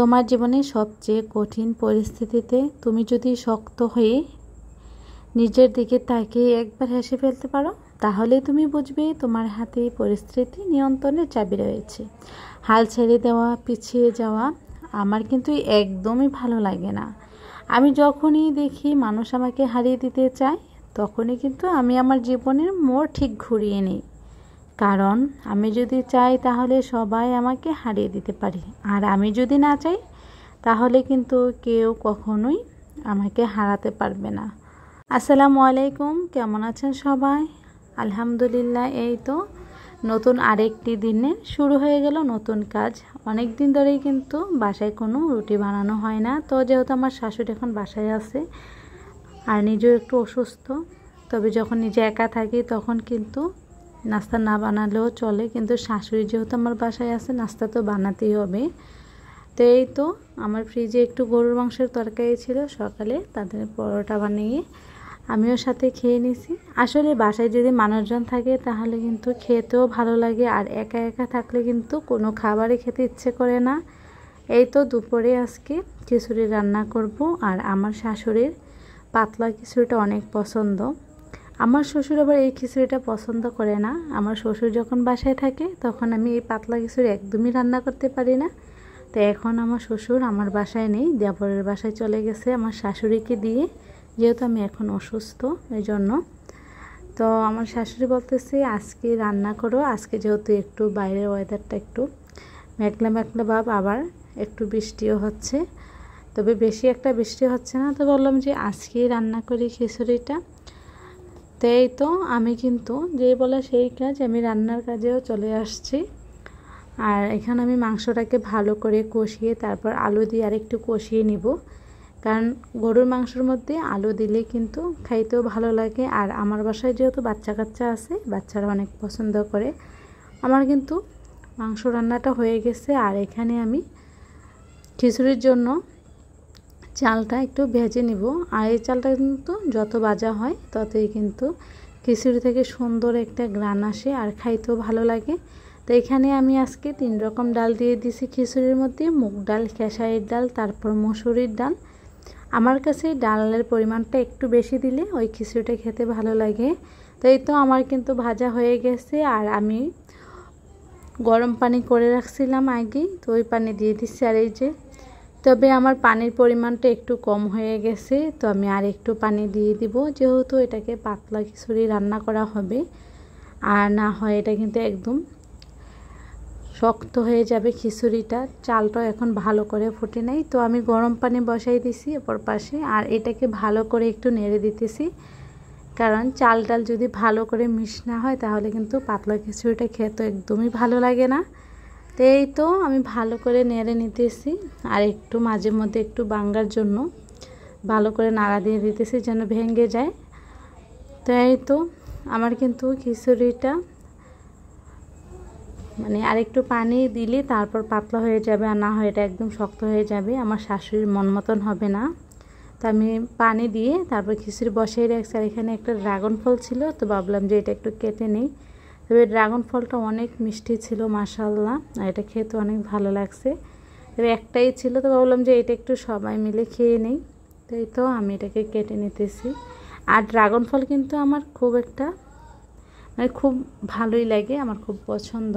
তোমার জীবনে সবচেয়ে কঠিন পরিস্থিতিতে তুমি যদি শক্ত হয়ে নিজের দিকে তাকিয়ে একবার হেসে ফেলতে পারো, তাহলে তুমি বুঝবে তোমার হাতে পরিস্থিতি নিয়ন্ত্রণের চাবি রয়েছে। হাল ছেড়ে দেওয়া, পিছিয়ে যাওয়া আমার কিন্তু একদমই ভালো লাগে না। আমি যখনই দেখি মানুষ আমাকে হারিয়ে দিতে চায়, তখনই কিন্তু আমি আমার জীবনের মোড় ঠিক ঘুরিয়ে নিই। কারণ আমি যদি চাই তাহলে সবাই আমাকে হারিয়ে দিতে পারে, আর আমি যদি না চাই তাহলে কিন্তু কেউ কখনোই আমাকে হারাতে পারবে না। আসসালামু আলাইকুম, কেমন আছেন সবাই? আলহামদুলিল্লাহ, এই তো নতুন আরেকটি দিনে শুরু হয়ে গেল নতুন কাজ। অনেক দিন ধরেই কিন্তু বাসায় কোনো রুটি বানানো হয় না। তো যেহেতু আমার শাশুড়ি এখন বাসায় আছে আর নিজেও একটু অসুস্থ, তবে যখন নিজে একা থাকি তখন কিন্তু নাস্তা না বানালেও চলে, কিন্তু শাশুড়ি যেহেতু আমার বাসায় আছে নাস্তা তো বানাতেই হবে। তো এই তো আমার ফ্রিজে একটু গরুর মাংসের তরকারি ছিল, সকালে তাদের পরোটা বানিয়ে আমিও সাথে খেয়ে নিছি। আসলে বাসায় যদি মানুষজন থাকে তাহলে কিন্তু খেতেও ভালো লাগে, আর একা একা থাকলে কিন্তু কোনো খাবারই খেতে ইচ্ছে করে না। এই তো দুপুরে আজকে খিচুড়ি রান্না করব, আর আমার শাশুড়ির পাতলা খিচুড়িটা অনেক পছন্দ। আমার শ্বশুর আবার এই খিচুড়িটা পছন্দ করে না। আমার শ্বশুর যখন বাসায় থাকে তখন আমি এই পাতলা খিচুড়ি একদমই রান্না করতে পারি না। তো এখন আমার শ্বশুর আমার বাসায় নেই, দেবরের বাসায় চলে গেছে আমার শাশুড়িকে দিয়ে, যেহেতু আমি এখন অসুস্থ এই জন্য। তো আমার শাশুড়ি বলতেছে আজকে রান্না করো, আজকে যেহেতু একটু বাইরের ওয়েদারটা একটু মেঘলা মেঘলা ভাব, আবার একটু বৃষ্টিও হচ্ছে, তবে বেশি একটা বৃষ্টি হচ্ছে না। তো বললাম যে আজকেই রান্না করি খিচুড়িটা। তো এই তো আমি কিন্তু যে বলা সেই কাজ, আমি রান্নার কাজেও চলে আসছি। আর এখানে আমি মাংসটাকে ভালো করে কষিয়ে তারপর আলু দিয়ে আরেকটু কষিয়ে নিব, কারণ গরুর মাংসের মধ্যে আলু দিলে কিন্তু খাইতেও ভালো লাগে। আর আমার বাসায় যেহেতু বাচ্চা কাচ্চা আছে, বাচ্চারা অনেক পছন্দ করে। আমার কিন্তু মাংস রান্নাটা হয়ে গেছে, আর এখানে আমি খিচুড়ির জন্য চালটা একটু ভেজে নিব। আর এই চালটা কিন্তু যত ভাজা হয় ততই কিন্তু খিচুড়ি থেকে সুন্দর একটা গ্রান আসে আর খাইতেও ভালো লাগে। তো এখানে আমি আজকে 3 রকম ডাল দিয়ে দিছি খিচুড়ির মধ্যে, মুগ ডাল, খেসারির ডাল, তারপর মসুরির ডাল। আমার কাছে ডালের পরিমাণটা একটু বেশি দিলে ওই খিচুড়িটা খেতে ভালো লাগে। তো এই তো আমার কিন্তু ভাজা হয়ে গেছে, আর আমি গরম পানি করে রাখছিলাম আগেই, তো ওই পানি দিয়ে দিচ্ছি। আর এই যে, তবে আমার পানির পরিমাণটা একটু কম হয়ে গেছে, তো আমি আর একটু পানি দিয়ে দিব, যেহেতু এটাকে পাতলা খিচুড়ি রান্না করা হবে। আর না হয় এটা কিন্তু একদম শক্ত হয়ে যাবে খিচুড়িটা। চালটাও এখন ভালো করে ফুটে নেই, তো আমি গরম পানি বসাই দিছি অপর পাশে, আর এটাকে ভালো করে একটু নেড়ে দিতেছি। কারণ চাল ডাল যদি ভালো করে মিশ না হয় তাহলে কিন্তু পাতলা খিচুড়িটা খেতে একদমই ভালো লাগে না। তো এই তো আমি ভালো করে নেড়ে নিতেছি, আর একটু মাঝে মধ্যে একটু বাঙ্গার জন্য ভালো করে নাড়া দিয়ে দিতেছি যেন ভেঙে যায়। তো এই তো আমার কিন্তু খিচুড়িটা মানে আরেকটু পানি দিলে তারপর পাতলা হয়ে যাবে, আর না হয় এটা একদম শক্ত হয়ে যাবে, আমার শাশুড়ির মন মতন হবে না। তো আমি পানি দিয়ে তারপর খিচুড়ি বসিয়ে রাখছি। আর এখানে একটা ড্রাগন ফল ছিল, তো ভাবলাম যে এটা একটু কেটে নিই। তবে ড্রাগন ফলটা অনেক মিষ্টি ছিল মাশাআল্লাহ, আর এটা খেতে অনেক ভালো লাগছে। তবে একটাই ছিল, তো ভাবলাম যে এটা একটু সবাই মিলে খেয়ে নিই। তো এই তো আমি এটাকে কেটে নিতেছি। আর ড্রাগন ফল কিন্তু আমার খুব একটা মানে খুব ভালোই লাগে, আমার খুব পছন্দ।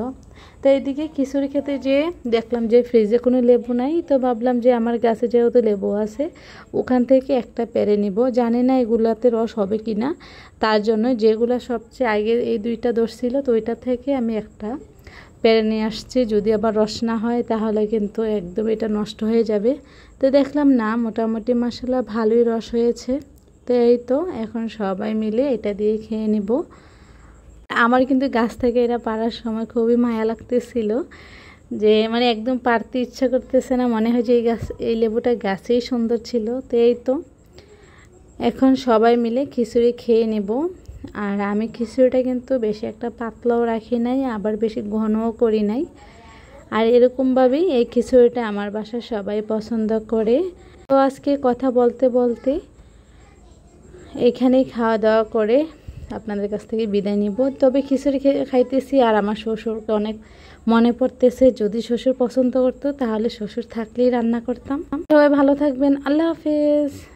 তো এইদিকে খিচুড়ি খেতে যেয়ে দেখলাম যে ফ্রিজে কোনো লেবু নাই, তো ভাবলাম যে আমার গাছে যেহেতু লেবু আছে ওখান থেকে একটা পেরে নিব। জানি না এগুলাতে রস হবে কি না, তার জন্য যেগুলো সবচেয়ে আগে এই 2টা দোষ ছিল, তো ওইটা থেকে আমি একটা পেরে নিয়ে আসছি। যদি আবার রস না হয় তাহলে কিন্তু একদম এটা নষ্ট হয়ে যাবে। তো দেখলাম না, মোটামুটি মাশাআল্লাহ ভালোই রস হয়েছে। তো এই তো এখন সবাই মিলে এটা দিয়ে খেয়ে নিব। আমার কিন্তু গাছ থেকে এটা পাড়ার সময় খুবই মায়া লাগতেছিল, যে মানে একদম পারতে ইচ্ছা করতেছে না, মনে হয় যে এই লেবুটা গাছেই সুন্দর ছিল। তো এই তো এখন সবাই মিলে খিচুড়ি খেয়ে নেব। আর আমি খিচুড়িটা কিন্তু বেশি একটা পাতলাও রাখি নাই, আবার বেশি ঘনও করি নাই। আর এরকমভাবেই এই খিচুড়িটা আমার বাসায় সবাই পছন্দ করে। তো আজকে কথা বলতে বলতে এখানেই খাওয়া দাওয়া করে আপনাদের কাছ থেকে বিদায় নিব। তবে খিচুড়ি খাইতেছি আর আমার শ্বশুরকে অনেক মনে পড়তেছে। যদি শ্বশুর পছন্দ করতো তাহলে শ্বশুর থাকলেই রান্না করতাম। সবাই ভালো থাকবেন, আল্লাহ হাফেজ।